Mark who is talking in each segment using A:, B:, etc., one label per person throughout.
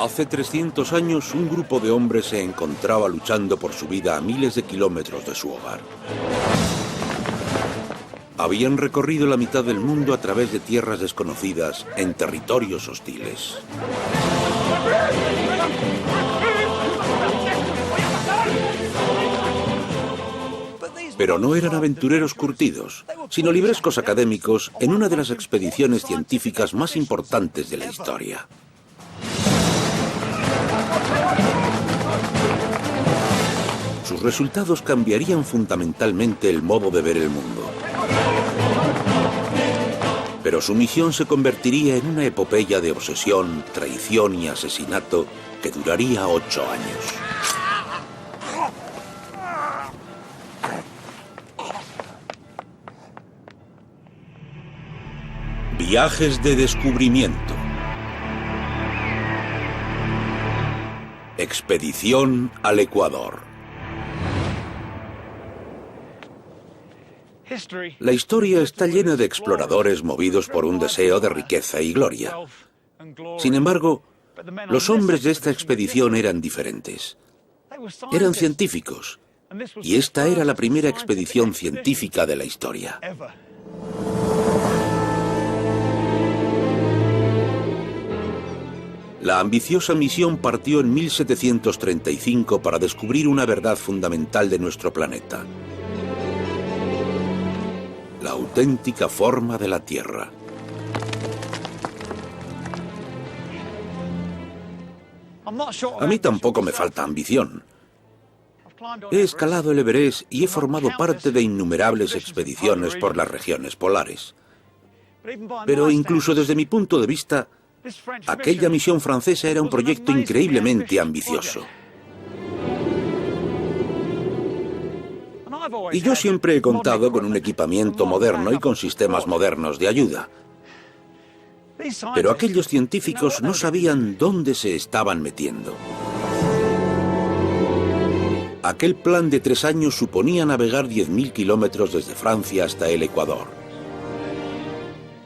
A: Hace 300 años, un grupo de hombres se encontraba luchando por su vida a miles de kilómetros de su hogar. Habían recorrido la mitad del mundo a través de tierras desconocidas, en territorios hostiles. Pero no eran aventureros curtidos, sino librescos académicos en una de las expediciones científicas más importantes de la historia. Sus resultados cambiarían fundamentalmente el modo de ver el mundo. Pero su misión se convertiría en una epopeya de obsesión, traición y asesinato que duraría 8 años. Viajes de descubrimiento. Expedición al Ecuador. La historia está llena de exploradores movidos por un deseo de riqueza y gloria. Sin embargo, los hombres de esta expedición eran diferentes. Eran científicos, y esta era la primera expedición científica de la historia. La ambiciosa misión partió en 1735 para descubrir una verdad fundamental de nuestro planeta: la auténtica forma de la Tierra. A mí tampoco me falta ambición. He escalado el Everest y he formado parte de innumerables expediciones por las regiones polares. Pero incluso desde mi punto de vista, aquella misión francesa era un proyecto increíblemente ambicioso. Y yo siempre he contado con un equipamiento moderno y con sistemas modernos de ayuda. Pero aquellos científicos no sabían dónde se estaban metiendo. Aquel plan de 3 años suponía navegar 10.000 kilómetros desde Francia hasta el Ecuador,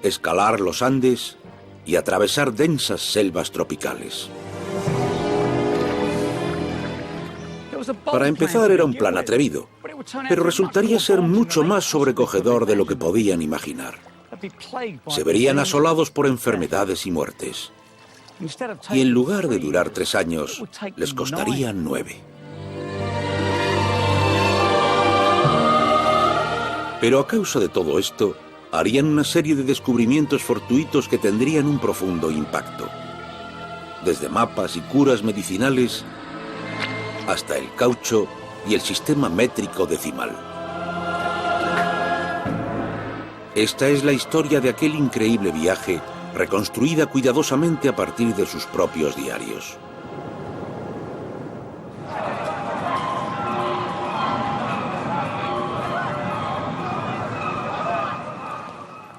A: escalar los Andes y atravesar densas selvas tropicales. Para empezar, era un plan atrevido, pero resultaría ser mucho más sobrecogedor de lo que podían imaginar. Se verían asolados por enfermedades y muertes. Y en lugar de durar 3 años, les costaría 9. Pero a causa de todo esto, harían una serie de descubrimientos fortuitos que tendrían un profundo impacto. Desde mapas y curas medicinales hasta el caucho y el sistema métrico decimal. Esta es la historia de aquel increíble viaje, reconstruida cuidadosamente a partir de sus propios diarios.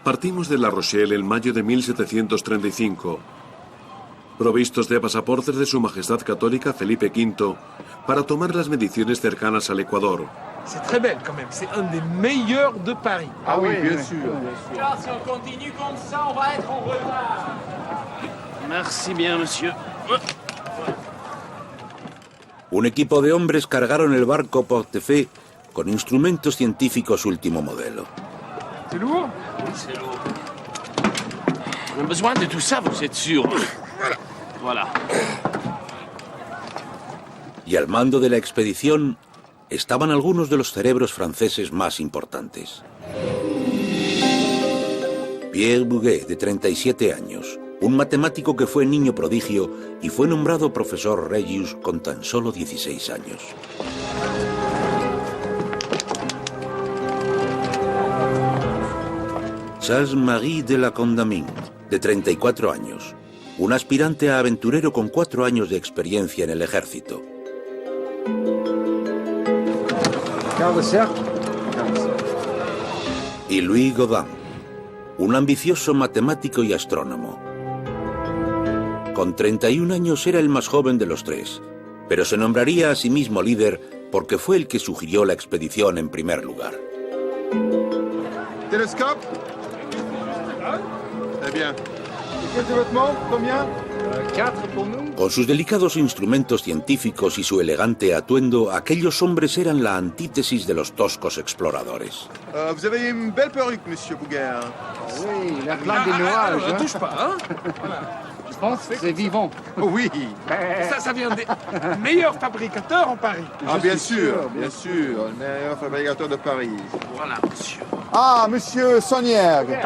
B: Partimos de La Rochelle en mayo de 1735, provistos de pasaportes de Su Majestad Católica Felipe V para tomar las mediciones cercanas al Ecuador.
C: C'est très belle quand même, c'est un des meilleurs de Paris.
D: Ah oui, bien sûr.
E: Car si on continue comme ça, on va être en retard.
C: Merci bien, monsieur.
A: Un equipo de hombres cargaron el barco Portefeuille con instrumentos científicos último modelo.
C: C'est lourd?
E: Oui, c'est lourd. On a besoin de tout ça, vous êtes sûr? Voilà.
A: Y al mando de la expedición estaban algunos de los cerebros franceses más importantes. Pierre Bouguer, de 37 años, un matemático que fue niño prodigio y fue nombrado profesor Regius con tan solo 16 años. Charles-Marie de la Condamine, de 34 años, un aspirante a aventurero con 4 años de experiencia en el ejército. Y Louis Gaudin, un ambicioso matemático y astrónomo. Con 31 años era el más joven de los 3, pero se nombraría a sí mismo líder porque fue el que sugirió la expedición en primer lugar.
D: Télescope? Très bien. ¿Qué vêtements? Combien?
C: 4 pour nous.
A: Con sus delicados instrumentos científicos y su elegante atuendo, aquellos hombres eran la antítesis de los toscos exploradores.
D: Vous avez une belle perruque, monsieur Bouguer.
F: Oui, la plaque des nuages.
C: Ne touche pas, hein?
F: Je pense que c'est vivant.
D: Oui.
C: Ça vient des meilleurs fabricateurs en Paris.
D: Ah, bien sûr, bien sûr. Le meilleur fabricateur de Paris.
E: Voilà, monsieur.
D: Ah, monsieur Soniergue.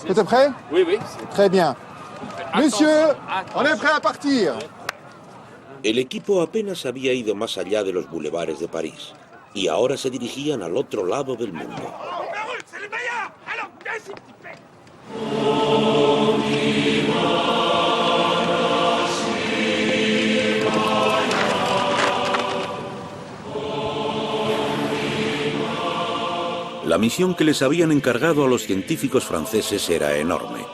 D: Vous êtes prêt?
E: Oui, oui.
D: Très bien. Monsieur, on est prêt à partir.
A: El equipo apenas había ido más allá de los bulevares de París y ahora se dirigían al otro lado del mundo.
C: C'est le meilleur. Alors, viens ici, petit père.
A: La misión que les habían encargado a los científicos franceses era enorme.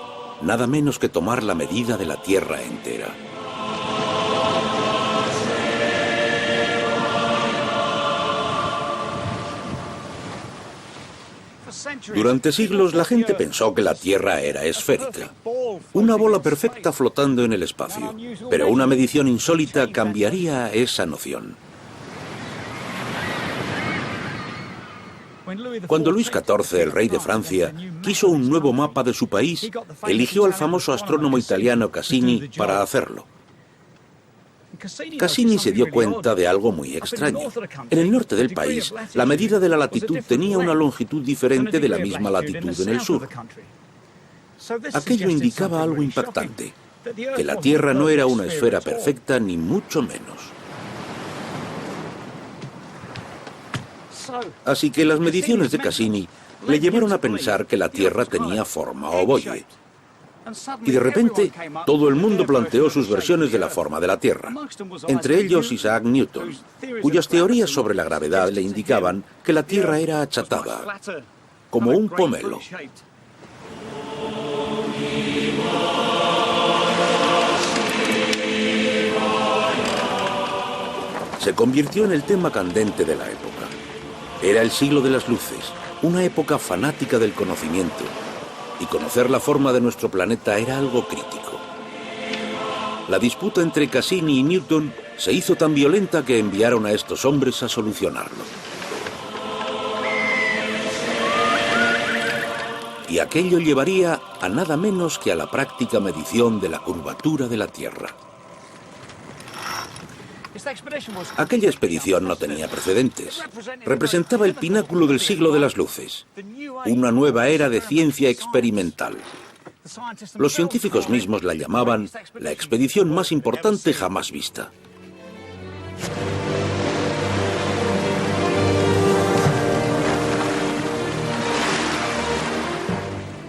A: Nada menos que tomar la medida de la Tierra entera. Durante siglos la gente pensó que la Tierra era esférica, una bola perfecta flotando en el espacio, pero una medición insólita cambiaría esa noción. Cuando Luis XIV, el rey de Francia, quiso un nuevo mapa de su país, eligió al famoso astrónomo italiano Cassini para hacerlo. Cassini se dio cuenta de algo muy extraño. En el norte del país, la medida de la latitud tenía una longitud diferente de la misma latitud en el sur. Aquello indicaba algo impactante, que la Tierra no era una esfera perfecta, ni mucho menos. Así que las mediciones de Cassini le llevaron a pensar que la Tierra tenía forma ovoide. Y de repente, todo el mundo planteó sus versiones de la forma de la Tierra. Entre ellos Isaac Newton, cuyas teorías sobre la gravedad le indicaban que la Tierra era achatada, como un pomelo. Se convirtió en el tema candente de la época. Era el siglo de las luces, una época fanática del conocimiento, y conocer la forma de nuestro planeta era algo crítico. La disputa entre Cassini y Newton se hizo tan violenta que enviaron a estos hombres a solucionarlo. Y aquello llevaría a nada menos que a la práctica medición de la curvatura de la Tierra. Aquella expedición no tenía precedentes. Representaba el pináculo del siglo de las luces, una nueva era de ciencia experimental. Los científicos mismos la llamaban la expedición más importante jamás vista.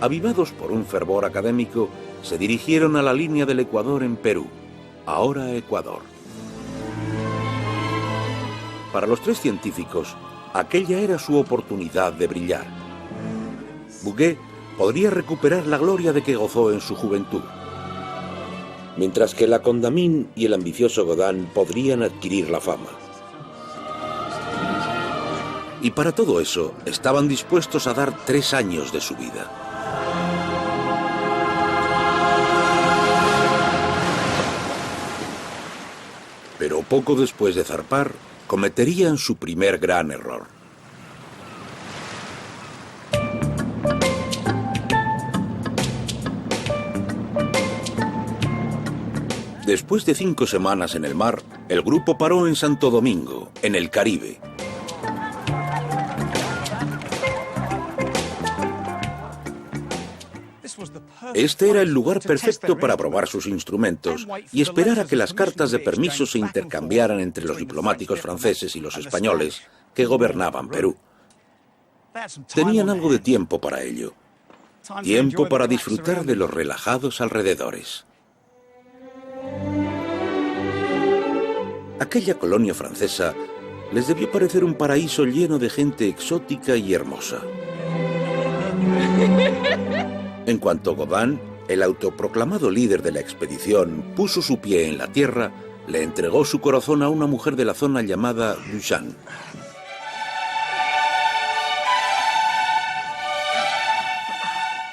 A: Avivados por un fervor académico, se dirigieron a la línea del Ecuador en Perú, ahora Ecuador. Para los tres científicos, aquella era su oportunidad de brillar. Bouguer podría recuperar la gloria de que gozó en su juventud, mientras que la Condamine y el ambicioso Godin podrían adquirir la fama. Y para todo eso, estaban dispuestos a dar 3 años de su vida. Pero poco después de zarpar, cometerían su primer gran error. Después de 5 semanas en el mar, el grupo paró en Santo Domingo, en el Caribe. Este era el lugar perfecto para probar sus instrumentos y esperar a que las cartas de permiso se intercambiaran entre los diplomáticos franceses y los españoles que gobernaban Perú. Tenían algo de tiempo para ello. Tiempo para disfrutar de los relajados alrededores. Aquella colonia francesa les debió parecer un paraíso lleno de gente exótica y hermosa. En cuanto Godin, el autoproclamado líder de la expedición, puso su pie en la tierra, le entregó su corazón a una mujer de la zona llamada Duchamp.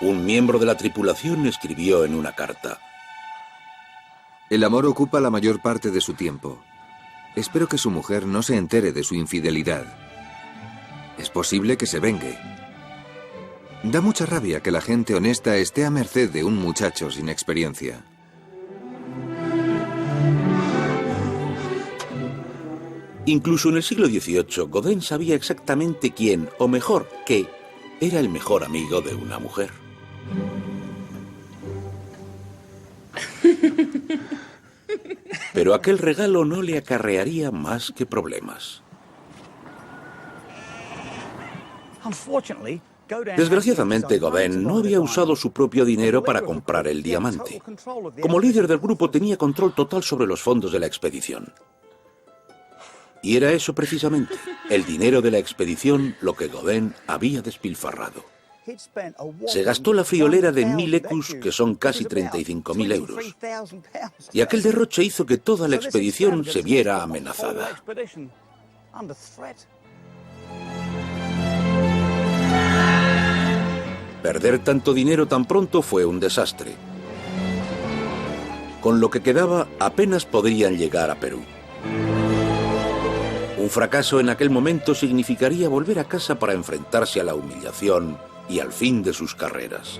A: Un miembro de la tripulación escribió en una carta:
G: el amor ocupa la mayor parte de su tiempo. Espero que su mujer no se entere de su infidelidad. Es posible que se vengue. Da mucha rabia que la gente honesta esté a merced de un muchacho sin experiencia.
A: Incluso en el siglo XVIII, Godin sabía exactamente quién, o mejor, qué, era el mejor amigo de una mujer. Pero aquel regalo no le acarrearía más que problemas. Desgraciadamente, Godin no había usado su propio dinero para comprar el diamante. Como líder del grupo tenía control total sobre los fondos de la expedición. Y era eso precisamente, el dinero de la expedición, lo que Godin había despilfarrado. Se gastó la friolera de 1000 ecus, que son casi 35.000 euros. Y aquel derroche hizo que toda la expedición se viera amenazada. Perder tanto dinero tan pronto fue un desastre. Con lo que quedaba, apenas podrían llegar a Perú. Un fracaso en aquel momento significaría volver a casa para enfrentarse a la humillación y al fin de sus carreras.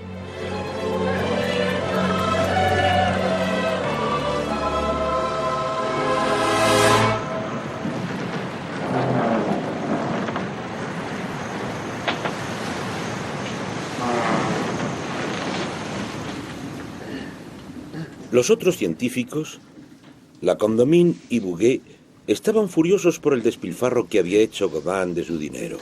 A: Los otros científicos, la Condamine y Bouguer, estaban furiosos por el despilfarro que había hecho Godin de su dinero.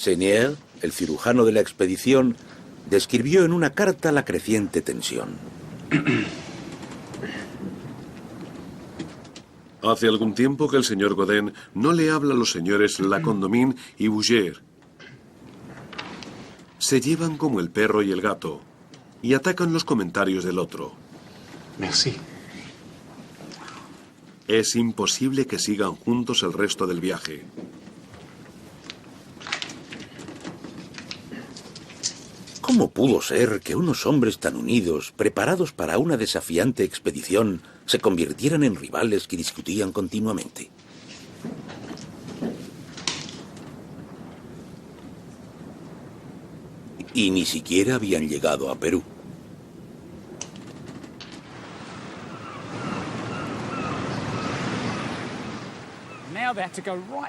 A: Senier, el cirujano de la expedición, describió en una carta la creciente tensión.
B: Hace algún tiempo que el señor Godin no le habla a los señores La Condamine y Bouguer. Se llevan como el perro y el gato y atacan los comentarios del otro.
C: Merci.
B: Es imposible que sigan juntos el resto del viaje.
A: ¿Cómo pudo ser que unos hombres tan unidos, preparados para una desafiante expedición, se convirtieran en rivales que discutían continuamente? Y ni siquiera habían llegado a Perú.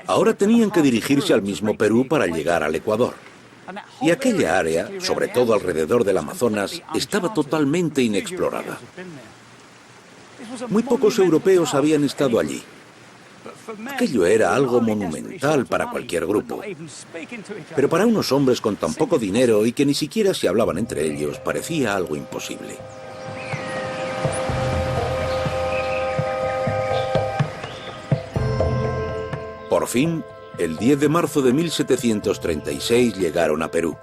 A: Ahora tenían que dirigirse al mismo Perú para llegar al Ecuador. Y aquella área, sobre todo alrededor del Amazonas, estaba totalmente inexplorada. Muy pocos europeos habían estado allí. Aquello era algo monumental para cualquier grupo. Pero para unos hombres con tan poco dinero y que ni siquiera se hablaban entre ellos, parecía algo imposible. Por fin, el 10 de marzo de 1736 llegaron a Perú.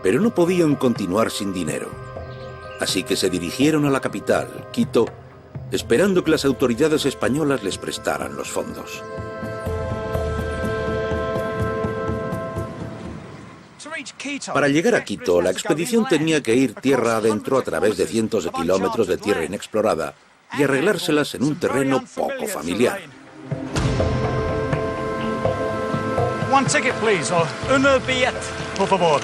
A: Pero no podían continuar sin dinero. Así que se dirigieron a la capital, Quito, esperando que las autoridades españolas les prestaran los fondos. Para llegar a Quito, la expedición tenía que ir tierra adentro a través de cientos de kilómetros de tierra inexplorada y arreglárselas en un terreno poco familiar.
H: One ticket, please, or un billet, por favor.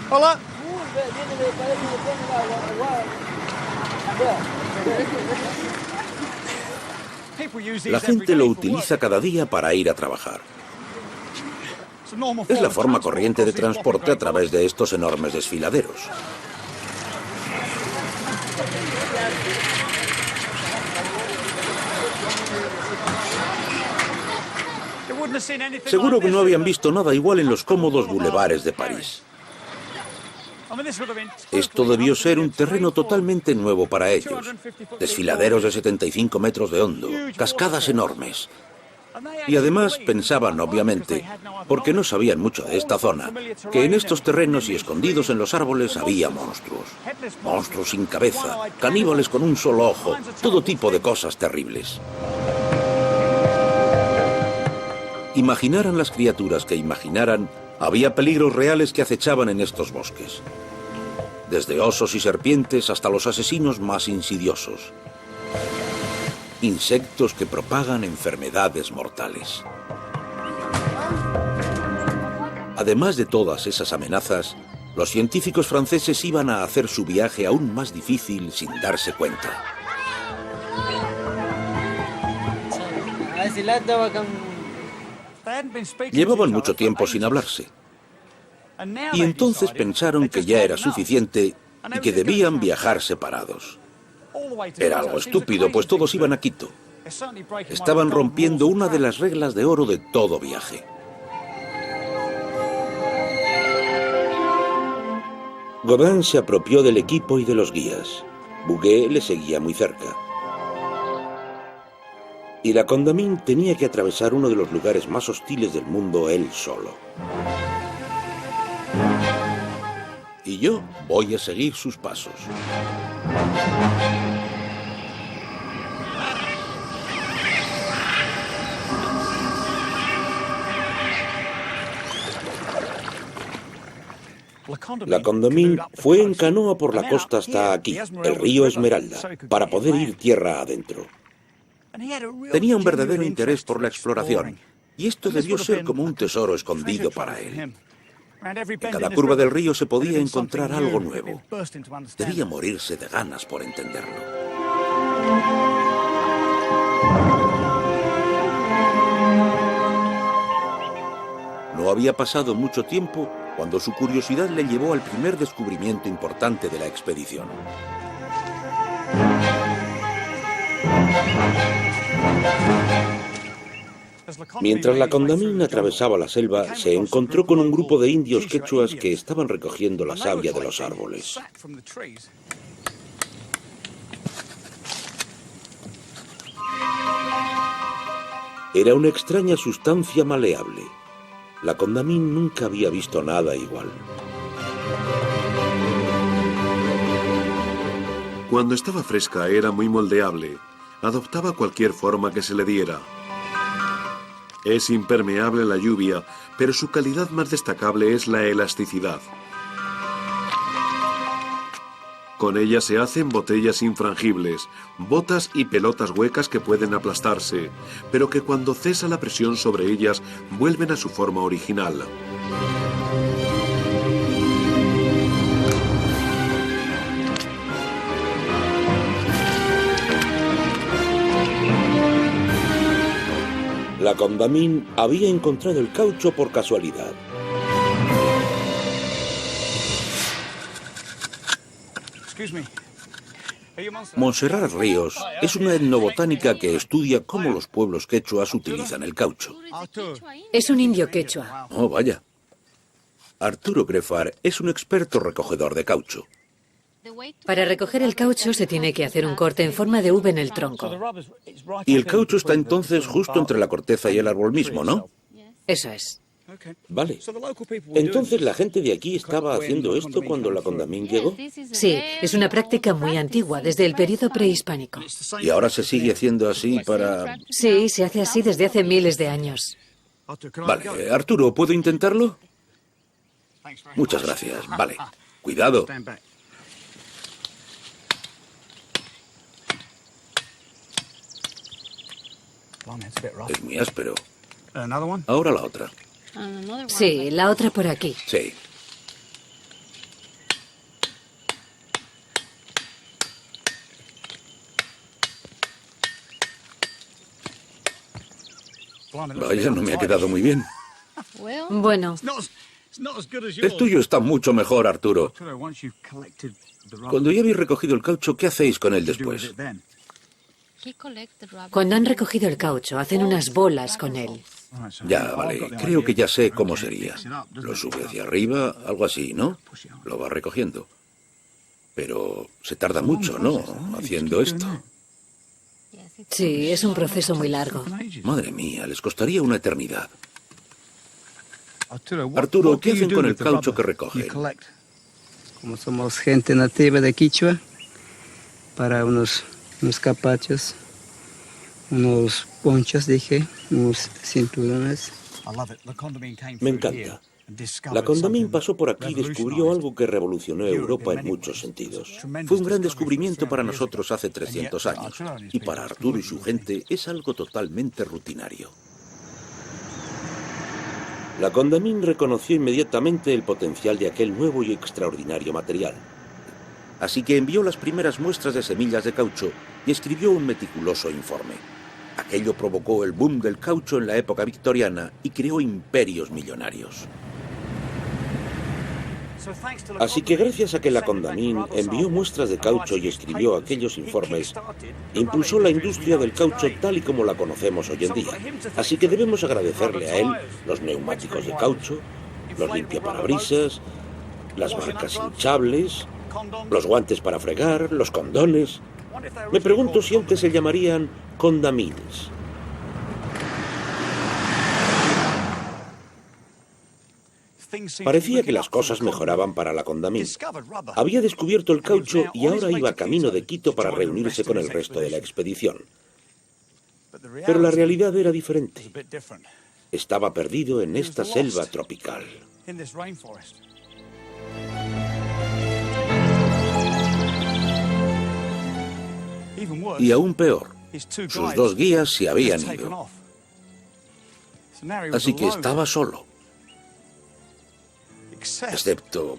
H: Hola.
A: La gente lo utiliza cada día para ir a trabajar. Es la forma corriente de transporte a través de estos enormes desfiladeros. Seguro que no habían visto nada igual en los cómodos bulevares de París. Esto debió ser un terreno totalmente nuevo para ellos. Desfiladeros de 75 metros de hondo, cascadas enormes. Y además pensaban, obviamente, porque no sabían mucho de esta zona, que en estos terrenos y escondidos en los árboles había monstruos. Monstruos sin cabeza, caníbales con un solo ojo, todo tipo de cosas terribles. Imaginaran las criaturas que imaginaran, había peligros reales que acechaban en estos bosques. Desde osos y serpientes hasta los asesinos más insidiosos. Insectos que propagan enfermedades mortales. Además de todas esas amenazas, los científicos franceses iban a hacer su viaje aún más difícil sin darse cuenta. Llevaban mucho tiempo sin hablarse. Y entonces pensaron que ya era suficiente y que debían viajar separados. Era algo estúpido, pues todos iban a Quito. Estaban rompiendo una de las reglas de oro de todo viaje. Godin se apropió del equipo y de los guías. Bouguer le seguía muy cerca. Y la Condamine tenía que atravesar uno de los lugares más hostiles del mundo él solo. Y yo voy a seguir sus pasos. La Condamine fue en canoa por la costa hasta aquí, el río Esmeralda, para poder ir tierra adentro. Tenía un verdadero interés por la exploración, y esto debió ser como un tesoro escondido para él. En cada curva del río se podía encontrar algo nuevo. Debía morirse de ganas por entenderlo. No había pasado mucho tiempo cuando su curiosidad le llevó al primer descubrimiento importante de la expedición. Mientras la Condamine atravesaba la selva, se encontró con un grupo de indios quechuas que estaban recogiendo la savia de los árboles. Era una extraña sustancia maleable. La Condamine nunca había visto nada igual.
B: Cuando estaba fresca era muy moldeable. Adoptaba cualquier forma que se le diera. Es impermeable a la lluvia, pero su calidad más destacable es la elasticidad. Con ella se hacen botellas infrangibles, botas y pelotas huecas que pueden aplastarse, pero que cuando cesa la presión sobre ellas vuelven a su forma original.
A: La Condamine había encontrado el caucho por casualidad. Montserrat Ríos es una etnobotánica que estudia cómo los pueblos quechuas utilizan el caucho.
I: Es un indio quechua.
A: Oh, vaya. Arturo Greffar es un experto recogedor de caucho.
I: Para recoger el caucho se tiene que hacer un corte en forma de V en el tronco.
A: Y el caucho está entonces justo entre la corteza y el árbol mismo, ¿no?
I: Eso es.
A: Vale. Entonces la gente de aquí estaba haciendo esto cuando la Condamine llegó.
I: Sí, es una práctica muy antigua, desde el periodo prehispánico.
A: ¿Y ahora se sigue haciendo así para...?
I: Sí, se hace así desde hace miles de años.
A: Vale, Arturo, ¿puedo intentarlo? Muchas gracias. Vale. Cuidado. Es muy áspero. Ahora la otra.
I: Sí, la otra por aquí.
A: Sí. Vaya, no me ha quedado muy bien.
I: Bueno.
A: El tuyo está mucho mejor, Arturo. Cuando ya habéis recogido el caucho, ¿qué hacéis con él después?
I: Cuando han recogido el caucho, hacen unas bolas con él.
A: Ya, vale. Creo que ya sé cómo sería. Lo sube hacia arriba, algo así, ¿no? Lo va recogiendo. Pero se tarda mucho, ¿no? Haciendo esto.
I: Sí, es un proceso muy largo.
A: Madre mía, les costaría una eternidad. Arturo, ¿qué hacen con el caucho que recogen?
J: Como somos gente nativa de Quichua, para unos capachos, unos ponchos, dije, unos cinturones.
A: Me encanta. La Condamine pasó por aquí y descubrió algo que revolucionó Europa en muchos sentidos. Fue un gran descubrimiento para nosotros hace 300 años. Y para Arturo y su gente es algo totalmente rutinario. La Condamine reconoció inmediatamente el potencial de aquel nuevo y extraordinario material. Así que envió las primeras muestras de semillas de caucho y escribió un meticuloso informe. Aquello provocó el boom del caucho en la época victoriana y creó imperios millonarios. Así que gracias a que la Condamine envió muestras de caucho y escribió aquellos informes, impulsó la industria del caucho tal y como la conocemos hoy en día. Así que debemos agradecerle a él los neumáticos de caucho, los limpiaparabrisas, las barcas hinchables, los guantes para fregar, los condones. Me pregunto si antes se llamarían Condamines. Parecía que las cosas mejoraban para la Condamine. Había descubierto el caucho y ahora iba camino de Quito para reunirse con el resto de la expedición. Pero la realidad era diferente. Estaba perdido en esta selva tropical. Y aún peor, sus dos guías se habían ido. Así que estaba solo. Excepto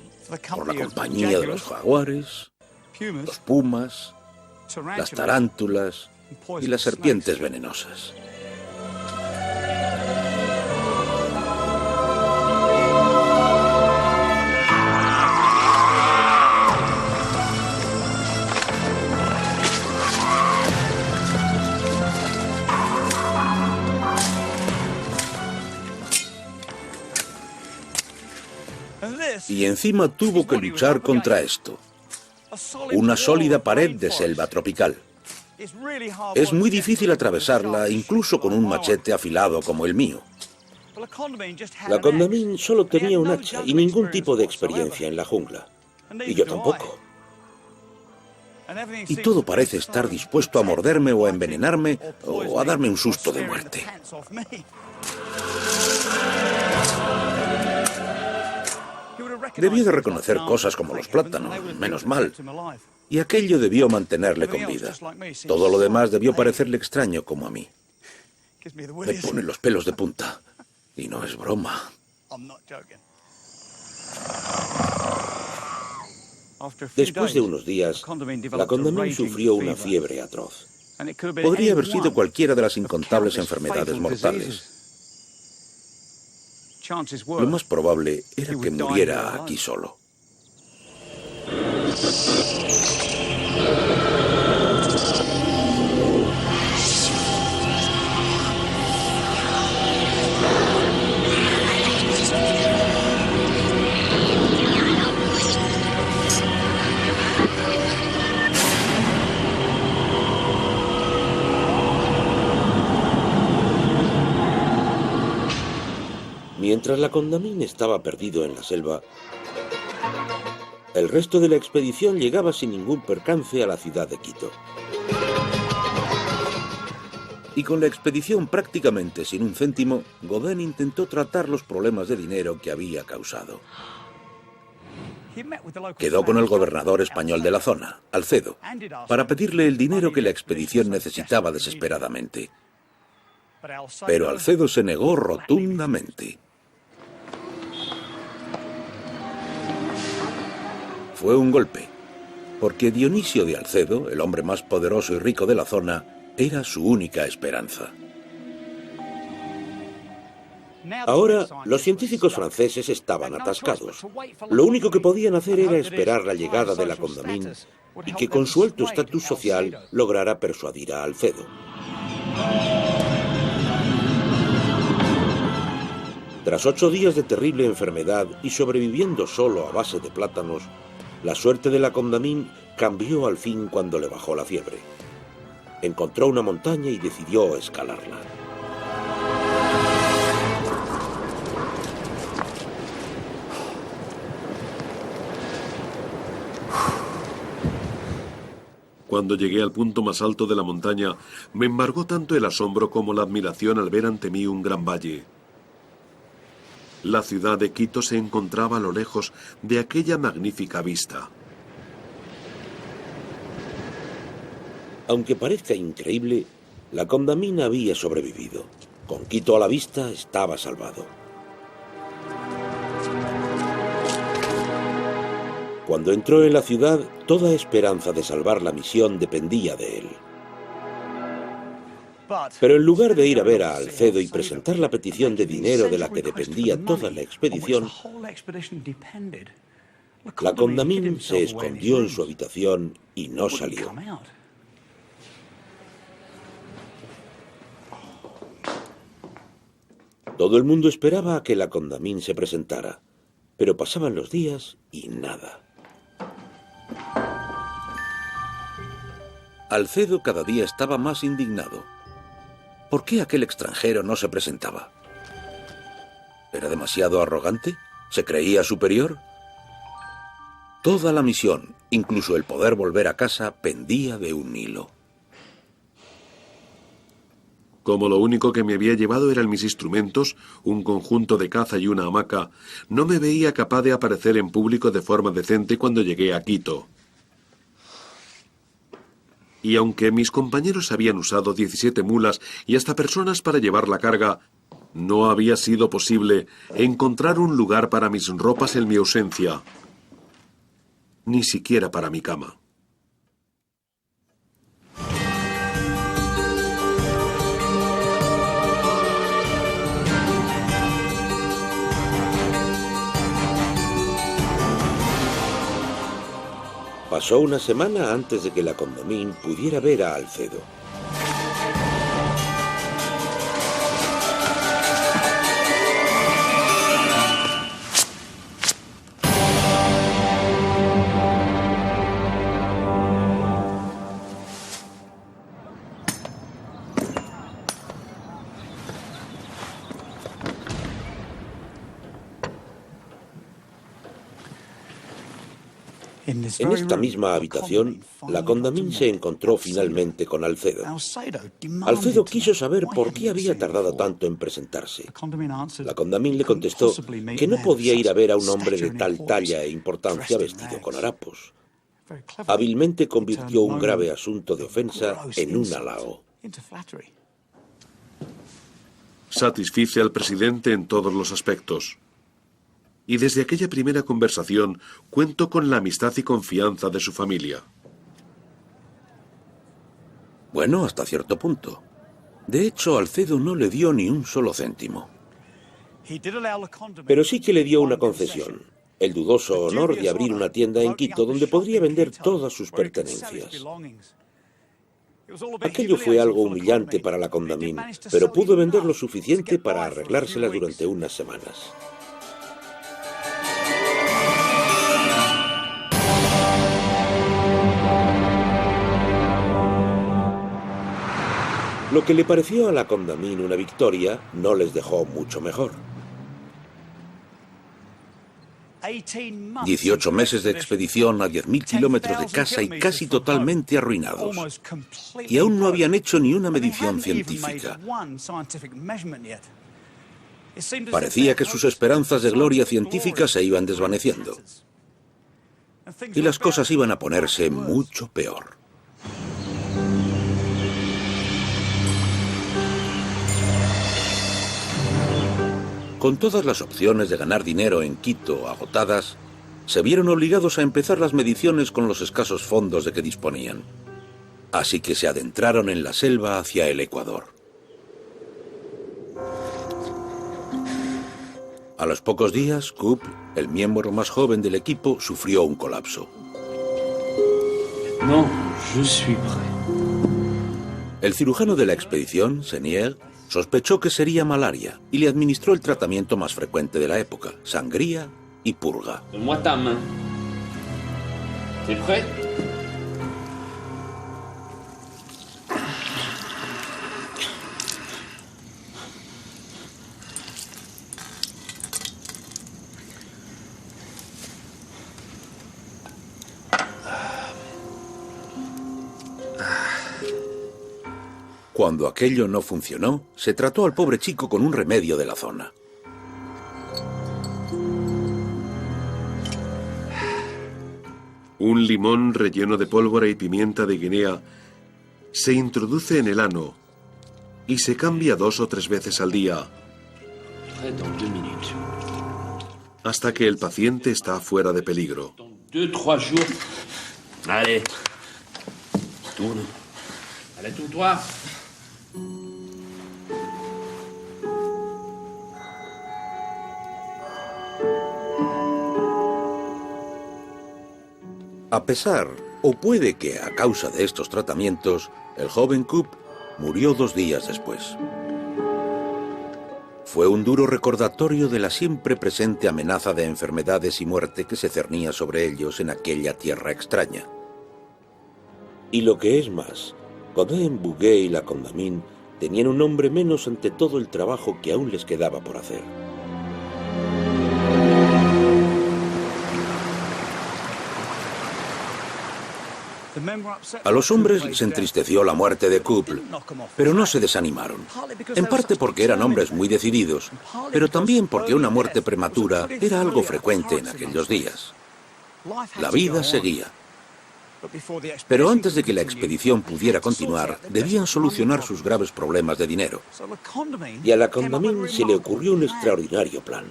A: por la compañía de los jaguares, los pumas, las tarántulas y las serpientes venenosas. Y encima tuvo que luchar contra esto. Una sólida pared de selva tropical. Es muy difícil atravesarla, incluso con un machete afilado como el mío. La Condamine solo tenía un hacha y ningún tipo de experiencia en la jungla. Y yo tampoco. Y todo parece estar dispuesto a morderme o a envenenarme o a darme un susto de muerte. Debió de reconocer cosas como los plátanos, menos mal. Y aquello debió mantenerle con vida. Todo lo demás debió parecerle extraño como a mí. Me pone los pelos de punta. Y no es broma. Después de unos días, la Condamine sufrió una fiebre atroz. Podría haber sido cualquiera de las incontables enfermedades mortales. Lo más probable era que muriera aquí solo. Mientras la Condamine estaba perdido en la selva, el resto de la expedición llegaba sin ningún percance a la ciudad de Quito. Y con la expedición prácticamente sin un céntimo, Godin intentó tratar los problemas de dinero que había causado. Quedó con el gobernador español de la zona, Alcedo, para pedirle el dinero que la expedición necesitaba desesperadamente. Pero Alcedo se negó rotundamente. Fue un golpe, porque Dionisio de Alcedo, el hombre más poderoso y rico de la zona, era su única esperanza. Ahora, los científicos franceses estaban atascados. Lo único que podían hacer era esperar la llegada de la Condamine y que con su alto estatus social lograra persuadir a Alcedo. Tras 8 días de terrible enfermedad y sobreviviendo solo a base de plátanos, la suerte de la Condamine cambió al fin cuando le bajó la fiebre. Encontró una montaña y decidió escalarla.
B: Cuando llegué al punto más alto de la montaña, me embargó tanto el asombro como la admiración al ver ante mí un gran valle. La ciudad de Quito se encontraba a lo lejos de aquella magnífica vista.
A: Aunque parezca increíble, la Condamine había sobrevivido. Con Quito a la vista, estaba salvado. Cuando entró en la ciudad, toda esperanza de salvar la misión dependía de él. Pero en lugar de ir a ver a Alcedo y presentar la petición de dinero de la que dependía toda la expedición, la Condamine se escondió en su habitación y no salió. Todo el mundo esperaba a que la Condamine se presentara, pero pasaban los días y nada. Alcedo cada día estaba más indignado. ¿Por qué aquel extranjero no se presentaba? ¿Era demasiado arrogante? ¿Se creía superior? Toda la misión, incluso el poder volver a casa, pendía de un hilo.
B: Como lo único que me había llevado eran mis instrumentos, un conjunto de caza y una hamaca, no me veía capaz de aparecer en público de forma decente cuando llegué a Quito. Y aunque mis compañeros habían usado 17 mulas y hasta personas para llevar la carga, no había sido posible encontrar un lugar para mis ropas en mi ausencia, ni siquiera para mi cama.
A: Pasó una semana antes de que la Condamine pudiera ver a Alcedo. En esta misma habitación, la Condamine se encontró finalmente con Alcedo. Alcedo quiso saber por qué había tardado tanto en presentarse. La Condamine le contestó que no podía ir a ver a un hombre de tal talla e importancia vestido con harapos. Hábilmente convirtió un grave asunto de ofensa en un halago.
B: Satisfice al presidente en todos los aspectos. Y desde aquella primera conversación cuento con la amistad y confianza de su familia.
A: Bueno, hasta cierto punto. De hecho, Alcedo no le dio ni un solo céntimo. Pero sí que le dio una concesión, el dudoso honor de abrir una tienda en Quito donde podría vender todas sus pertenencias. Aquello fue algo humillante para la Condamine, pero pudo vender lo suficiente para arreglárselas durante unas semanas. Lo que le pareció a la Condamine una victoria no les dejó mucho mejor. 18 meses de expedición a 10.000 kilómetros de casa y casi totalmente arruinados. Y aún no habían hecho ni una medición científica. Parecía que sus esperanzas de gloria científica se iban desvaneciendo. Y las cosas iban a ponerse mucho peor. Con todas las opciones de ganar dinero en Quito agotadas, se vieron obligados a empezar las mediciones con los escasos fondos de que disponían. Así que se adentraron en la selva hacia el Ecuador. A los pocos días, Coop, el miembro más joven del equipo, sufrió un colapso.
E: No, je suis prêt.
A: El cirujano de la expedición, Senier, Sospechó que sería malaria y le administró el tratamiento más frecuente de la época, sangría y purga.
E: Donne-moi ta main. T'es prêt?
A: Cuando aquello no funcionó, se trató al pobre chico con un remedio de la zona.
B: Un limón relleno de pólvora y pimienta de Guinea se introduce en el ano y se cambia 2 o 3 veces al día hasta que el paciente está fuera de peligro.
E: 2, 3 jours. Allez. Tourne. Allez, tourne-toi.
A: A pesar, o puede que a causa de estos tratamientos, el joven Coop murió 2 días después. Fue un duro recordatorio de la siempre presente amenaza de enfermedades y muerte que se cernía sobre ellos en aquella tierra extraña. Y lo que es más, Godin, Bouguer y la Condamine tenían un nombre menos ante todo el trabajo que aún les quedaba por hacer. A los hombres les entristeció la muerte de Couple, pero no se desanimaron. En parte porque eran hombres muy decididos, pero también porque una muerte prematura era algo frecuente en aquellos días. La vida seguía. Pero antes de que la expedición pudiera continuar, debían solucionar sus graves problemas de dinero. Y a la Condamine se le ocurrió un extraordinario plan.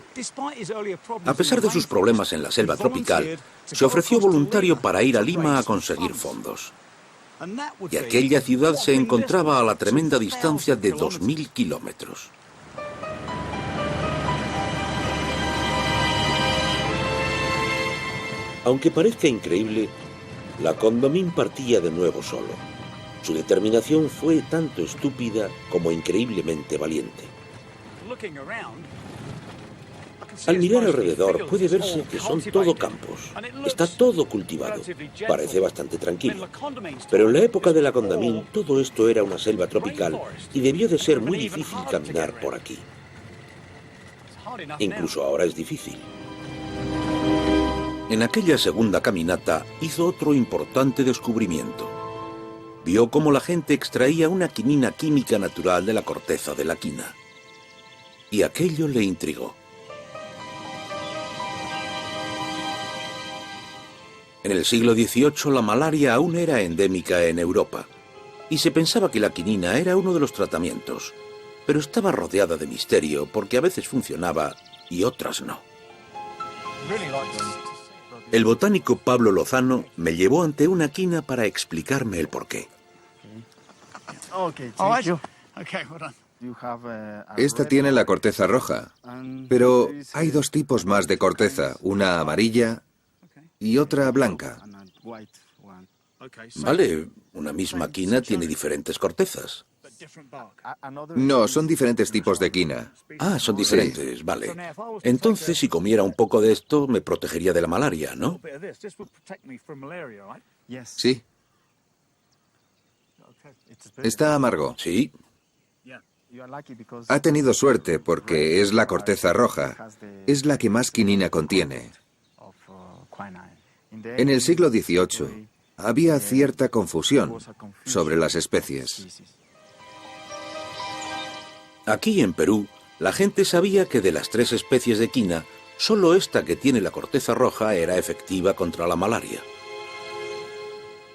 A: A pesar de sus problemas en la selva tropical, se ofreció voluntario para ir a Lima a conseguir fondos. Y aquella ciudad se encontraba a la tremenda distancia de 2000 kilómetros. Aunque parezca increíble, la Condamine partía de nuevo solo. Su determinación fue tanto estúpida como increíblemente valiente. Al mirar alrededor puede verse que son todo campos. Está todo cultivado. Parece bastante tranquilo. Pero en la época de la Condamine todo esto era una selva tropical y debió de ser muy difícil caminar por aquí. Incluso ahora es difícil. En aquella segunda caminata hizo otro importante descubrimiento. Vio cómo la gente extraía una quinina química natural de la corteza de la quina. Y aquello le intrigó. En el siglo XVIII la malaria aún era endémica en Europa, y se pensaba que la quinina era uno de los tratamientos, pero estaba rodeada de misterio porque a veces funcionaba y otras no. El botánico Pablo Lozano me llevó ante una quina para explicarme el porqué.
G: Esta tiene la corteza roja, pero hay 2 tipos más de corteza, una amarilla y otra blanca.
A: Vale, una misma quina tiene diferentes cortezas.
G: No, son diferentes tipos de quina.
A: Ah, son diferentes, sí. Vale. Entonces, si comiera un poco de esto, me protegería de la malaria, ¿no?
G: Sí. Está amargo.
A: Sí.
G: Ha tenido suerte porque es la corteza roja. Es la que más quinina contiene. En el siglo XVIII había cierta confusión sobre las especies.
A: Aquí en Perú, la gente sabía que de las 3 especies de quina, solo esta que tiene la corteza roja era efectiva contra la malaria.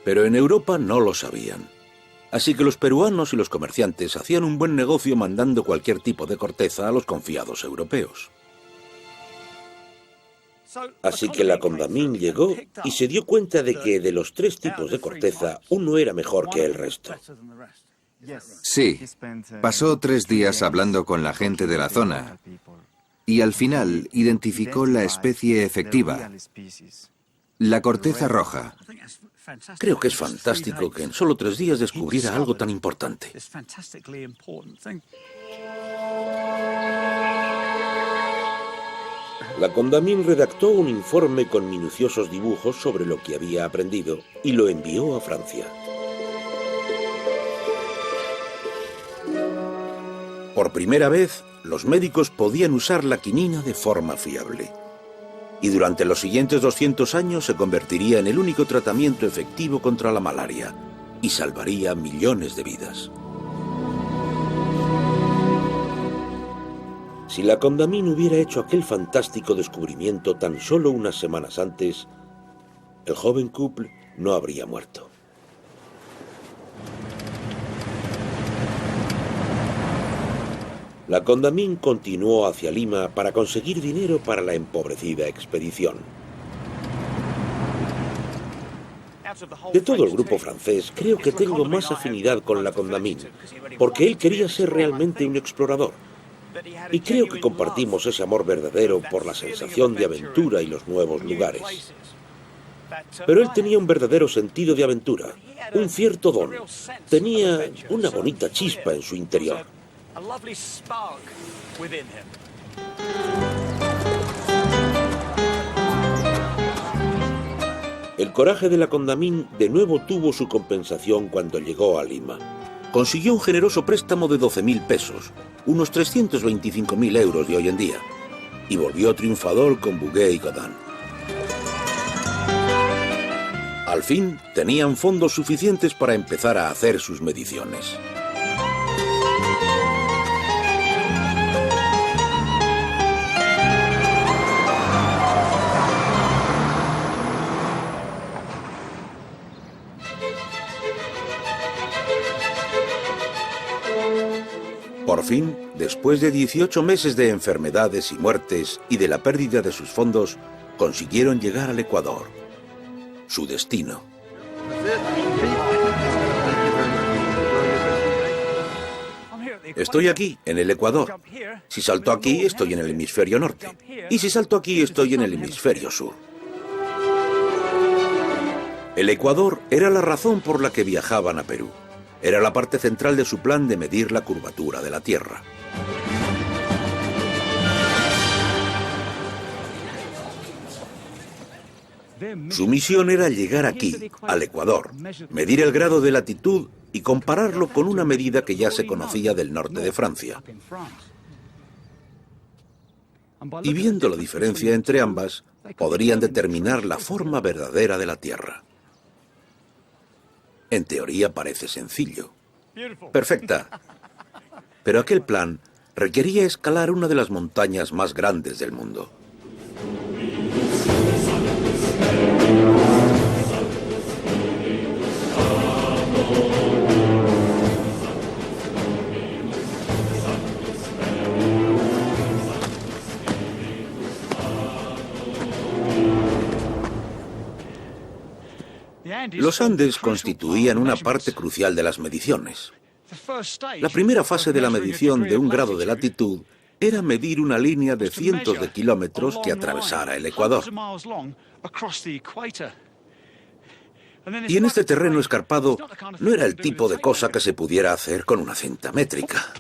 A: Pero en Europa no lo sabían. Así que los peruanos y los comerciantes hacían un buen negocio mandando cualquier tipo de corteza a los confiados europeos. Así que la Condamine llegó y se dio cuenta de que de los 3 tipos de corteza, uno era mejor que el resto.
G: Sí, pasó 3 días hablando con la gente de la zona y al final identificó la especie efectiva, la corteza roja.
A: Creo que es fantástico que en solo 3 días descubriera algo tan importante. La Condamine redactó un informe con minuciosos dibujos sobre lo que había aprendido y lo envió a Francia. Por primera vez, los médicos podían usar la quinina de forma fiable. Y durante los siguientes 200 años se convertiría en el único tratamiento efectivo contra la malaria y salvaría millones de vidas. Si la Condamine hubiera hecho aquel fantástico descubrimiento tan solo unas semanas antes, el joven couple no habría muerto. La Condamine continuó hacia Lima para conseguir dinero para la empobrecida expedición. De todo el grupo francés, creo que tengo más afinidad con la Condamine, porque él quería ser realmente un explorador. Y creo que compartimos ese amor verdadero por la sensación de aventura y los nuevos lugares. Pero él tenía un verdadero sentido de aventura, un cierto don. Tenía una bonita chispa en su interior. El coraje de la Condamine de nuevo tuvo su compensación cuando llegó a Lima. Consiguió un generoso préstamo de 12.000 pesos, unos 325.000 euros de hoy en día, y volvió triunfador con Bouguer y Godin. Al fin, tenían fondos suficientes para empezar a hacer sus mediciones. Por fin, después de 18 meses de enfermedades y muertes y de la pérdida de sus fondos, consiguieron llegar al Ecuador. Su destino. Estoy aquí, en el Ecuador. Si salto aquí, estoy en el hemisferio norte. Y si salto aquí, estoy en el hemisferio sur. El Ecuador era la razón por la que viajaban a Perú. Era la parte central de su plan de medir la curvatura de la Tierra. Su misión era llegar aquí, al Ecuador, medir el grado de latitud y compararlo con una medida que ya se conocía del norte de Francia. Y viendo la diferencia entre ambas, podrían determinar la forma verdadera de la Tierra. En teoría parece sencillo. Perfecta. Pero aquel plan requería escalar una de las montañas más grandes del mundo. Los Andes constituían una parte crucial de las mediciones. La primera fase de la medición de un grado de latitud era medir una línea de cientos de kilómetros que atravesara el Ecuador. Y en este terreno escarpado no era el tipo de cosa que se pudiera hacer con una cinta métrica.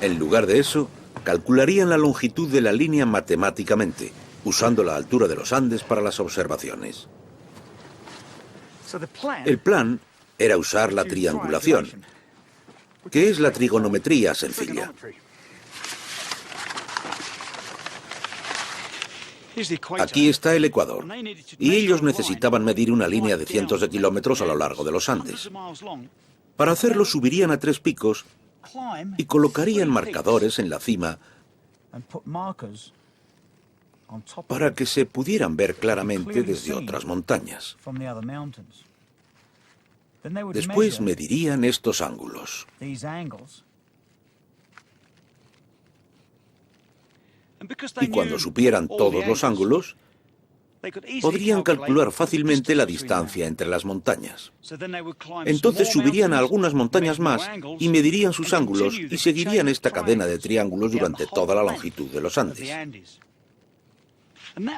A: En lugar de eso, calcularían la longitud de la línea matemáticamente, usando la altura de los Andes para las observaciones. El plan era usar la triangulación, que es la trigonometría sencilla. Aquí está el Ecuador, y ellos necesitaban medir una línea de cientos de kilómetros a lo largo de los Andes. Para hacerlo subirían a 3 picos y colocarían marcadores en la cima para que se pudieran ver claramente desde otras montañas. Después medirían estos ángulos. Y cuando supieran todos los ángulos, podrían calcular fácilmente la distancia entre las montañas. Entonces subirían a algunas montañas más y medirían sus ángulos y seguirían esta cadena de triángulos durante toda la longitud de los Andes.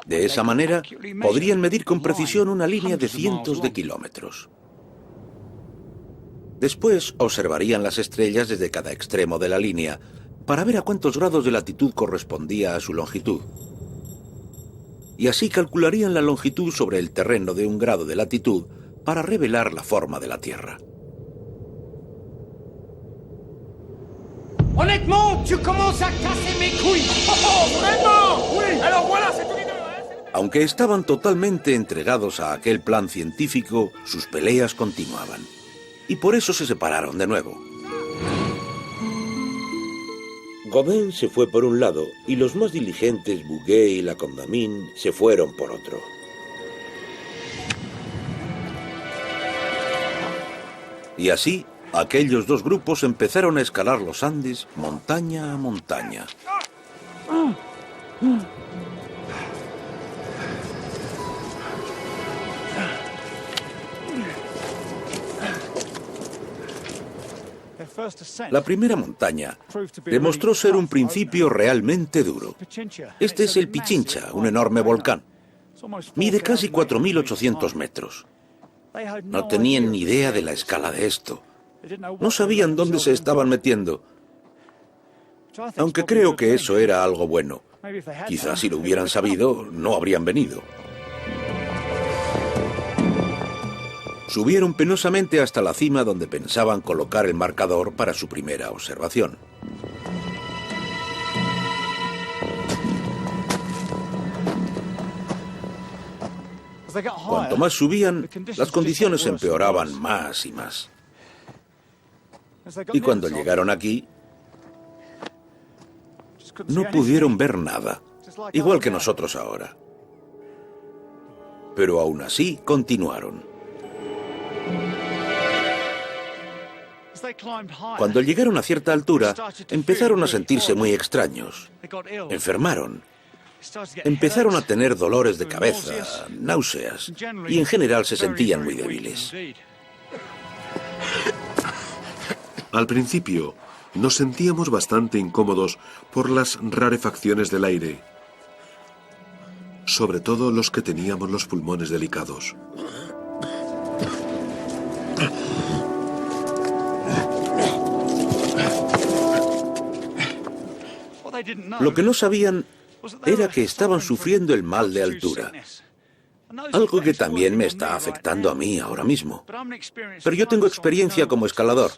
A: De esa manera, podrían medir con precisión una línea de cientos de kilómetros. Después observarían las estrellas desde cada extremo de la línea para ver a cuántos grados de latitud correspondía a su longitud. Y así calcularían la longitud sobre el terreno de un grado de latitud para revelar la forma de la Tierra.
E: Honnêtement, tu commences à casser mes couilles. Oh, vraiment? Oui. Alors voilà, c'est tout.
A: Aunque estaban totalmente entregados a aquel plan científico, sus peleas continuaban. Y por eso se separaron de nuevo. Godin se fue por un lado y los más diligentes Bouguer y La Condamine se fueron por otro. Y así, aquellos dos grupos empezaron a escalar los Andes montaña a montaña. La primera montaña demostró ser un principio realmente duro. Este es el Pichincha, un enorme volcán. Mide casi 4.800 metros. No tenían ni idea de la escala de esto. No sabían dónde se estaban metiendo. Aunque creo que eso era algo bueno. Quizás si lo hubieran sabido, no habrían venido. Subieron penosamente hasta la cima donde pensaban colocar el marcador para su primera observación. Cuanto más subían, las condiciones empeoraban más y más. Y cuando llegaron aquí, no pudieron ver nada, igual que nosotros ahora. Pero aún así continuaron. Cuando llegaron a cierta altura, empezaron a sentirse muy extraños. Enfermaron. Empezaron a tener dolores de cabeza, náuseas, y en general se sentían muy débiles.
B: Al principio, nos sentíamos bastante incómodos por las rarefacciones del aire, sobre todo los que teníamos los pulmones delicados.
A: Lo que no sabían era que estaban sufriendo el mal de altura. Algo que también me está afectando a mí ahora mismo. Pero yo tengo experiencia como escalador,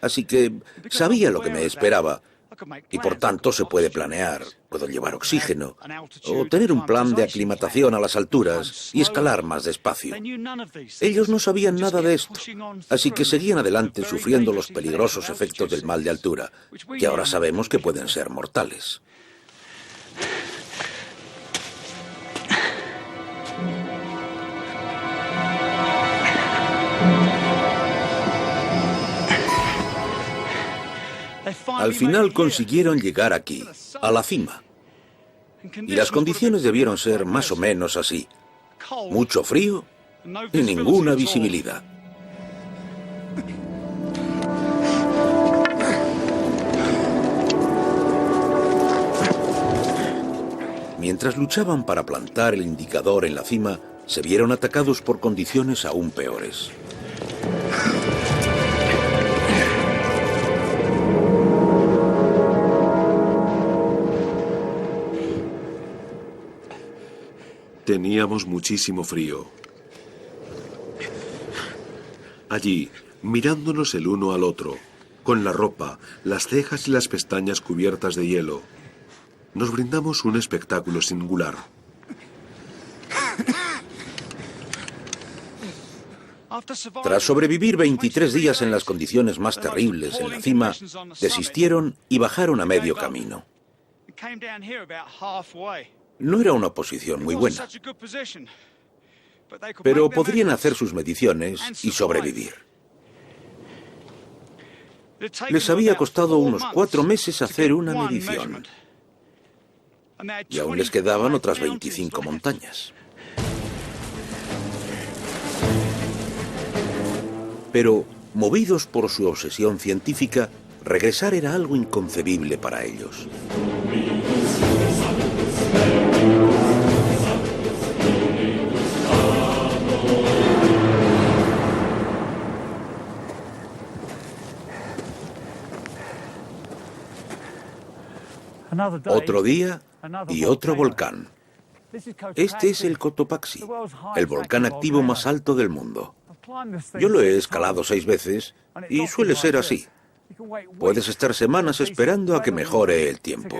A: así que sabía lo que me esperaba. Y por tanto se puede planear, puedo llevar oxígeno, o tener un plan de aclimatación a las alturas y escalar más despacio. Ellos no sabían nada de esto, así que seguían adelante sufriendo los peligrosos efectos del mal de altura, que ahora sabemos que pueden ser mortales. Al final consiguieron llegar aquí, a la cima. Y las condiciones debieron ser más o menos así. Mucho frío y ninguna visibilidad. Mientras luchaban para plantar el indicador en la cima, se vieron atacados por condiciones aún peores.
B: Teníamos muchísimo frío. Allí, mirándonos el uno al otro, con la ropa, las cejas y las pestañas cubiertas de hielo, nos brindamos un espectáculo singular.
A: Tras sobrevivir 23 días en las condiciones más terribles en la cima, desistieron y bajaron a medio camino. No era una posición muy buena, pero podrían hacer sus mediciones y sobrevivir. Les había costado unos 4 meses hacer una medición, y aún les quedaban otras 25 montañas. Pero, movidos por su obsesión científica, regresar era algo inconcebible para ellos. Otro día y otro volcán. Este es el Cotopaxi, el volcán activo más alto del mundo. Yo lo he escalado 6 veces y suele ser así. Puedes estar semanas esperando a que mejore el tiempo.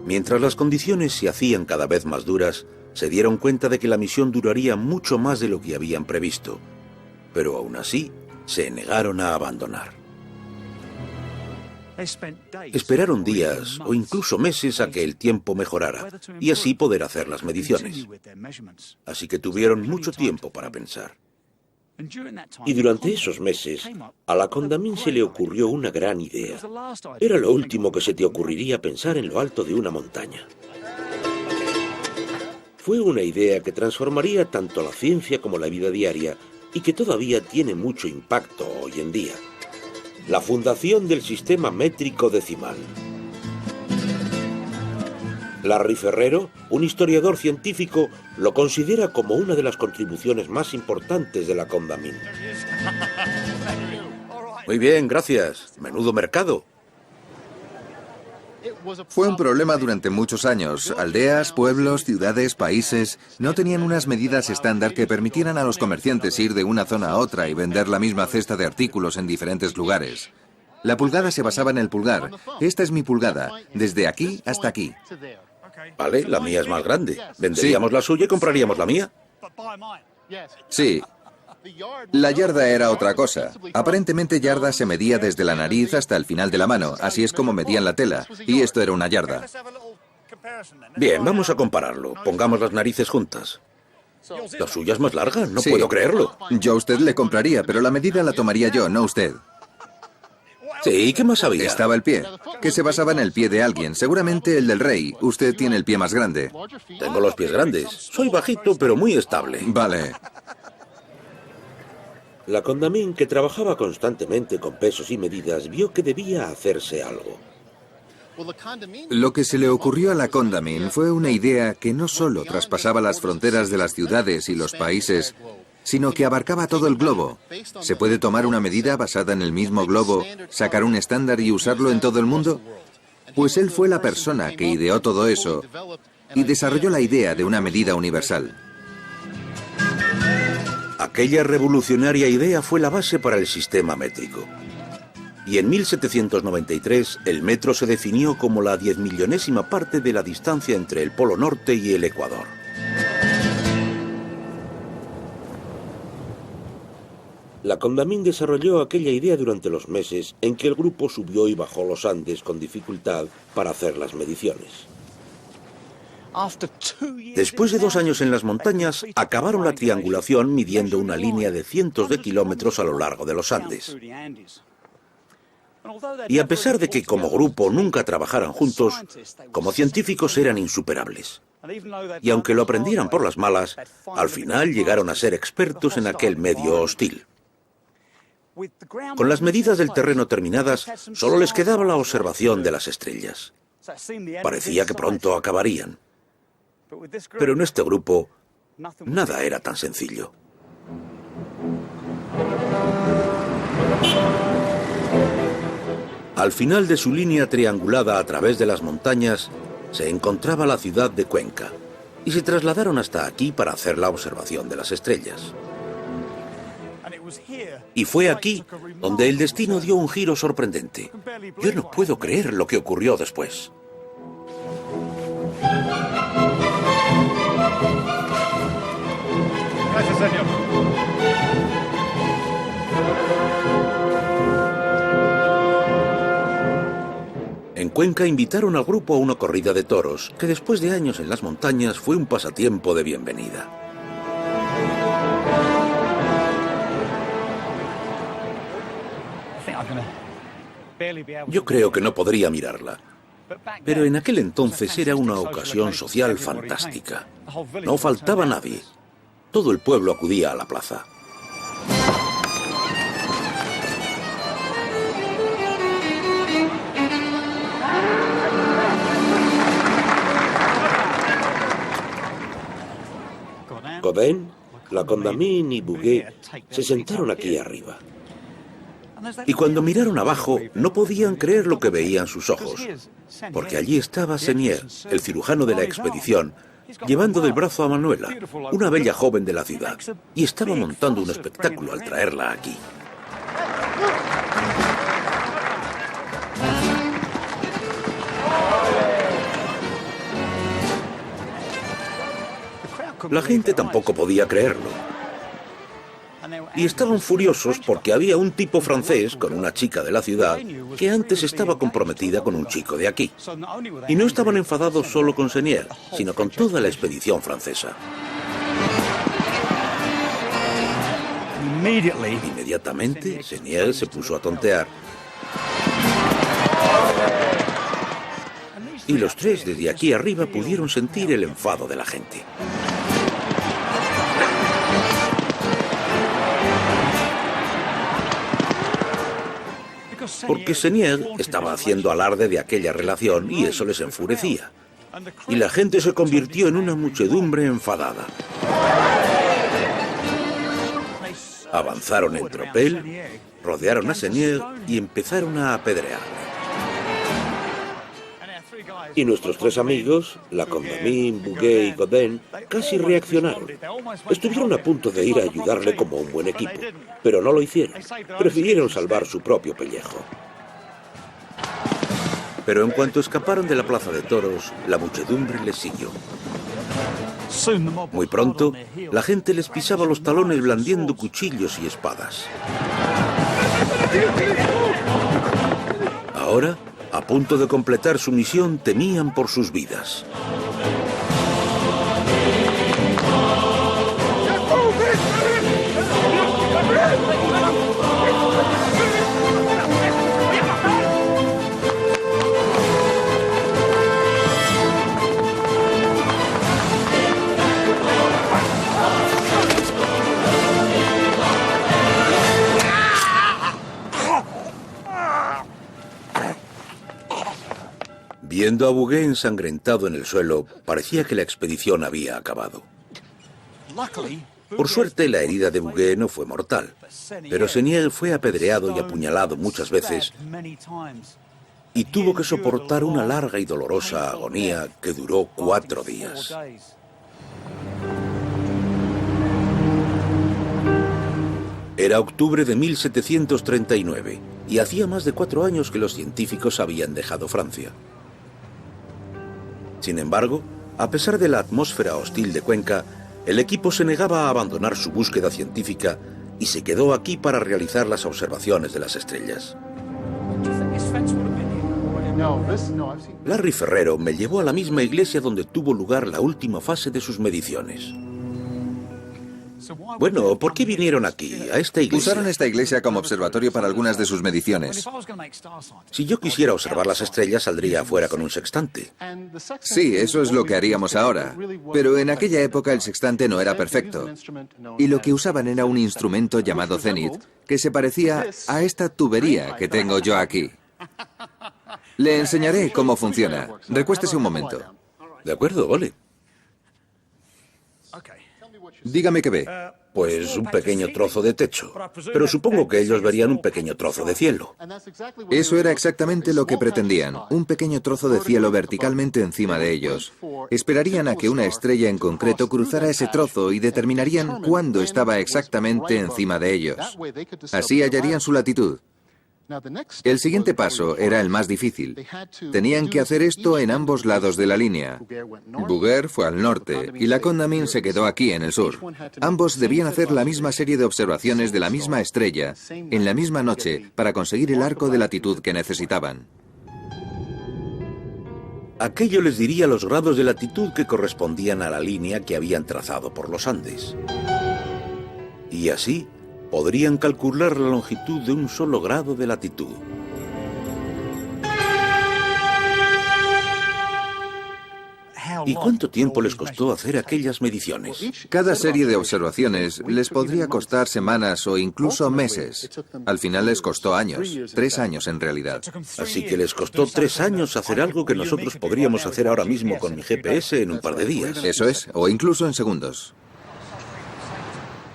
A: Mientras las condiciones se hacían cada vez más duras, se dieron cuenta de que la misión duraría mucho más de lo que habían previsto. Pero aún así, se negaron a abandonar. Esperaron días o incluso meses a que el tiempo mejorara y así poder hacer las mediciones. Así que tuvieron mucho tiempo para pensar.
K: Y durante esos meses, a la Condamine se le ocurrió una gran idea. Era lo último que se te ocurriría pensar en lo alto de una montaña. Fue una idea que transformaría tanto la ciencia como la vida diaria y que todavía tiene mucho impacto hoy en día. La fundación del sistema métrico decimal. Larry Ferrero, un historiador científico, lo considera como una de las contribuciones más importantes de la Condamine.
A: Muy bien, gracias. Menudo mercado.
G: Fue un problema durante muchos años. Aldeas, pueblos, ciudades, países no tenían unas medidas estándar que permitieran a los comerciantes ir de una zona a otra y vender la misma cesta de artículos en diferentes lugares. La pulgada se basaba en el pulgar. Esta es mi pulgada, desde aquí hasta aquí.
A: Vale, la mía es más grande. ¿Venderíamos la suya y compraríamos la mía?
G: Sí. La yarda era otra cosa. Aparentemente yarda se medía desde la nariz hasta el final de la mano. Así es como medían la tela. Y esto era una yarda.
A: Bien, vamos a compararlo. Pongamos las narices juntas. La suya es más larga, no
G: Sí.
A: puedo creerlo.
G: Yo a usted le compraría, pero la medida la tomaría yo, no usted.
A: Sí, ¿qué más había?
G: Estaba el pie, que se basaba en el pie de alguien, seguramente el del rey. Usted tiene el pie más grande.
A: Tengo los pies grandes. Soy bajito, pero muy estable.
G: Vale.
K: La Condamine, que trabajaba constantemente con pesos y medidas, vio que debía hacerse algo.
G: Lo que se le ocurrió a la Condamine fue una idea que no solo traspasaba las fronteras de las ciudades y los países, sino que abarcaba todo el globo. ¿Se puede tomar una medida basada en el mismo globo, sacar un estándar y usarlo en todo el mundo? Pues él fue la persona que ideó todo eso y desarrolló la idea de una medida universal.
A: Aquella revolucionaria idea fue la base para el sistema métrico. Y en 1793 el metro se definió como la 10.000.000ª parte de la distancia entre el Polo Norte y el Ecuador.
K: La Condamine desarrolló aquella idea durante los meses en que el grupo subió y bajó los Andes con dificultad para hacer las mediciones.
A: Después de 2 años en las montañas, acabaron la triangulación midiendo una línea de cientos de kilómetros a lo largo de los Andes. Y a pesar de que como grupo nunca trabajaran juntos, como científicos eran insuperables. Y aunque lo aprendieran por las malas, al final llegaron a ser expertos en aquel medio hostil. Con las medidas del terreno terminadas, solo les quedaba la observación de las estrellas. Parecía que pronto acabarían. Pero en este grupo, nada era tan sencillo. Al final de su línea triangulada a través de las montañas, se encontraba la ciudad de Cuenca, y se trasladaron hasta aquí para hacer la observación de las estrellas. Y fue aquí donde el destino dio un giro sorprendente. Yo no puedo creer lo que ocurrió después.
D: Gracias, señor.
A: En Cuenca invitaron al grupo a una corrida de toros, que después de años en las montañas fue un pasatiempo de bienvenida. Yo creo que no podría mirarla, pero en aquel entonces era una ocasión social fantástica. No faltaba nadie. Todo el pueblo acudía a la plaza.
K: Godin, la Condamine y Bouguer se sentaron aquí arriba.
A: Y cuando miraron abajo, no podían creer lo que veían sus ojos, porque allí estaba Senier, el cirujano de la expedición, llevando del brazo a Manuela, una bella joven de la ciudad, y estaba montando un espectáculo al traerla aquí. La gente tampoco podía creerlo. Y estaban furiosos porque había un tipo francés con una chica de la ciudad que antes estaba comprometida con un chico de aquí. Y no estaban enfadados solo con Senier, sino con toda la expedición francesa. Inmediatamente, Senier se puso a tontear. Y los tres desde aquí arriba pudieron sentir el enfado de la gente. Porque Senier estaba haciendo alarde de aquella relación y eso les enfurecía. Y la gente se convirtió en una muchedumbre enfadada. Avanzaron en tropel, rodearon a Senier y empezaron a apedrearle.
K: Y nuestros tres amigos, la Condamine, Bouguer y Godin, casi reaccionaron. Estuvieron a punto de ir a ayudarle como un buen equipo, pero no lo hicieron. Prefirieron salvar su propio pellejo.
A: Pero en cuanto escaparon de la plaza de toros, la muchedumbre les siguió. Muy pronto, la gente les pisaba los talones blandiendo cuchillos y espadas. Ahora, a punto de completar su misión, temían por sus vidas. Viendo a Bouguer ensangrentado en el suelo, parecía que la expedición había acabado. Por suerte, la herida de Bouguer no fue mortal, pero Senier fue apedreado y apuñalado muchas veces y tuvo que soportar una larga y dolorosa agonía que duró 4 días. Era octubre de 1739 y hacía más de 4 años que los científicos habían dejado Francia. Sin embargo, a pesar de la atmósfera hostil de Cuenca, el equipo se negaba a abandonar su búsqueda científica y se quedó aquí para realizar las observaciones de las estrellas. Larry Ferrero me llevó a la misma iglesia donde tuvo lugar la última fase de sus mediciones. Bueno, ¿por qué vinieron aquí, a esta iglesia?
G: Usaron esta iglesia como observatorio para algunas de sus mediciones.
A: Si yo quisiera observar las estrellas, saldría afuera con un sextante.
G: Sí, eso es lo que haríamos ahora. Pero en aquella época el sextante no era perfecto. Y lo que usaban era un instrumento llamado zenit, que se parecía a esta tubería que tengo yo aquí. Le enseñaré cómo funciona. Recuéstese un momento.
A: De acuerdo, vale.
G: Dígame qué ve.
A: Pues un pequeño trozo de techo. Pero supongo que ellos verían un pequeño trozo de cielo.
G: Eso era exactamente lo que pretendían. Un pequeño trozo de cielo verticalmente encima de ellos. Esperarían a que una estrella en concreto cruzara ese trozo y determinarían cuándo estaba exactamente encima de ellos. Así hallarían su latitud. El siguiente paso era el más difícil. Tenían que hacer esto en ambos lados de la línea. Bouguer fue al norte y la Condamine se quedó aquí en el sur. Ambos debían hacer la misma serie de observaciones de la misma estrella en la misma noche para conseguir el arco de latitud que necesitaban.
A: Aquello les diría los grados de latitud que correspondían a la línea que habían trazado por los Andes. Y así podrían calcular la longitud de un solo grado de latitud. ¿Y cuánto tiempo les costó hacer aquellas mediciones?
G: Cada serie de observaciones les podría costar semanas o incluso meses. Al final les costó años, 3 años en realidad.
A: Así que les costó 3 años hacer algo que nosotros podríamos hacer ahora mismo con mi GPS en un par de días.
G: Eso es, o incluso en segundos.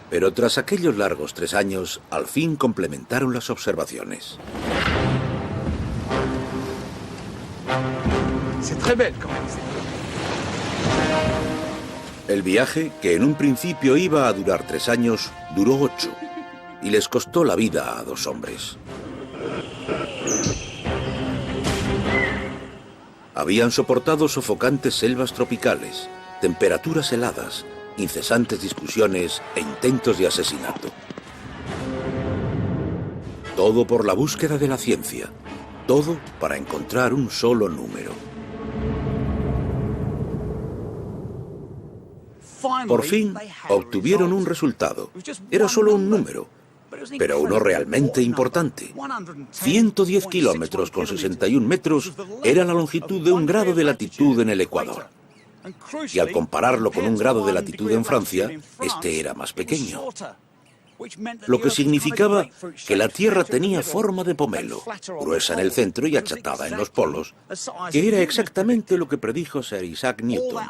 A: Pero tras aquellos largos 3 años, al fin complementaron las observaciones. El viaje, que en un principio iba a durar 3 años, duró 8 y les costó la vida a 2 hombres. Habían soportado sofocantes selvas tropicales, temperaturas heladas, incesantes discusiones e intentos de asesinato. Todo por la búsqueda de la ciencia, todo para encontrar un solo número. Por fin obtuvieron un resultado. Era solo un número, pero uno realmente importante. 110 kilómetros con 61 metros era la longitud de 1 grado de latitud en el Ecuador. Y al compararlo con 1 grado de latitud en Francia, este era más pequeño. Lo que significaba que la Tierra tenía forma de pomelo, gruesa en el centro y achatada en los polos, que era exactamente lo que predijo Sir Isaac Newton.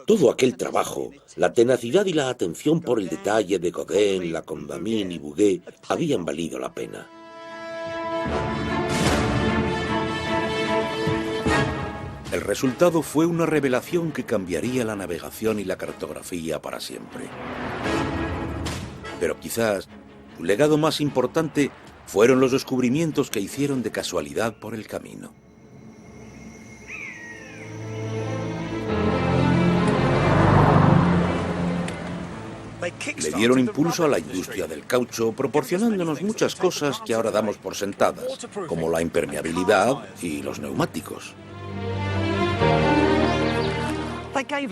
K: Todo aquel trabajo, la tenacidad y la atención por el detalle de Godin, la Condamine y Bouguer habían valido la pena.
A: El resultado fue una revelación que cambiaría la navegación y la cartografía para siempre. Pero quizás su legado más importante fueron los descubrimientos que hicieron de casualidad por el camino. Le dieron impulso a la industria del caucho, proporcionándonos muchas cosas que ahora damos por sentadas, como la impermeabilidad y los neumáticos.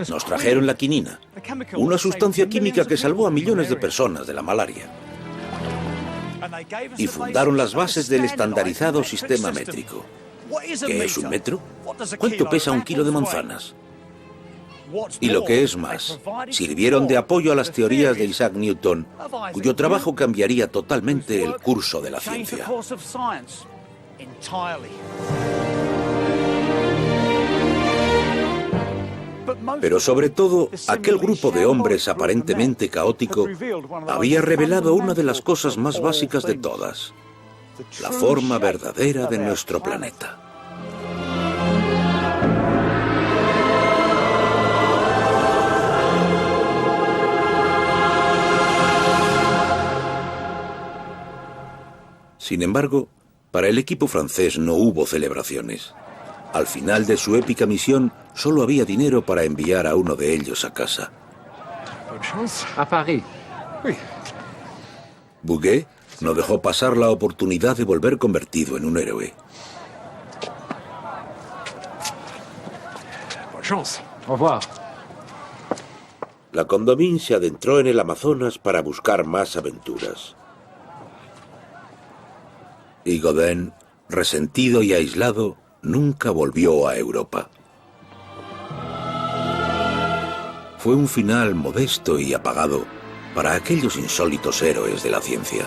A: Nos trajeron la quinina, una sustancia química que salvó a millones de personas de la malaria. Y fundaron las bases del estandarizado sistema métrico. ¿Qué es un metro? ¿Cuánto pesa 1 kilo de manzanas? Y lo que es más, sirvieron de apoyo a las teorías de Isaac Newton, cuyo trabajo cambiaría totalmente el curso de la ciencia. Pero sobre todo, aquel grupo de hombres aparentemente caótico había revelado una de las cosas más básicas de todas: la forma verdadera de nuestro planeta. Sin embargo, para el equipo francés no hubo celebraciones. Al final de su épica misión, solo había dinero para enviar a uno de ellos a casa.
F: A París.
A: Bouguer no dejó pasar la oportunidad de volver convertido en un héroe.
F: Au revoir.
K: La Condamine se adentró en el Amazonas para buscar más aventuras.
A: Y Godin, resentido y aislado, nunca volvió a Europa. Fue un final modesto y apagado para aquellos insólitos héroes de la ciencia.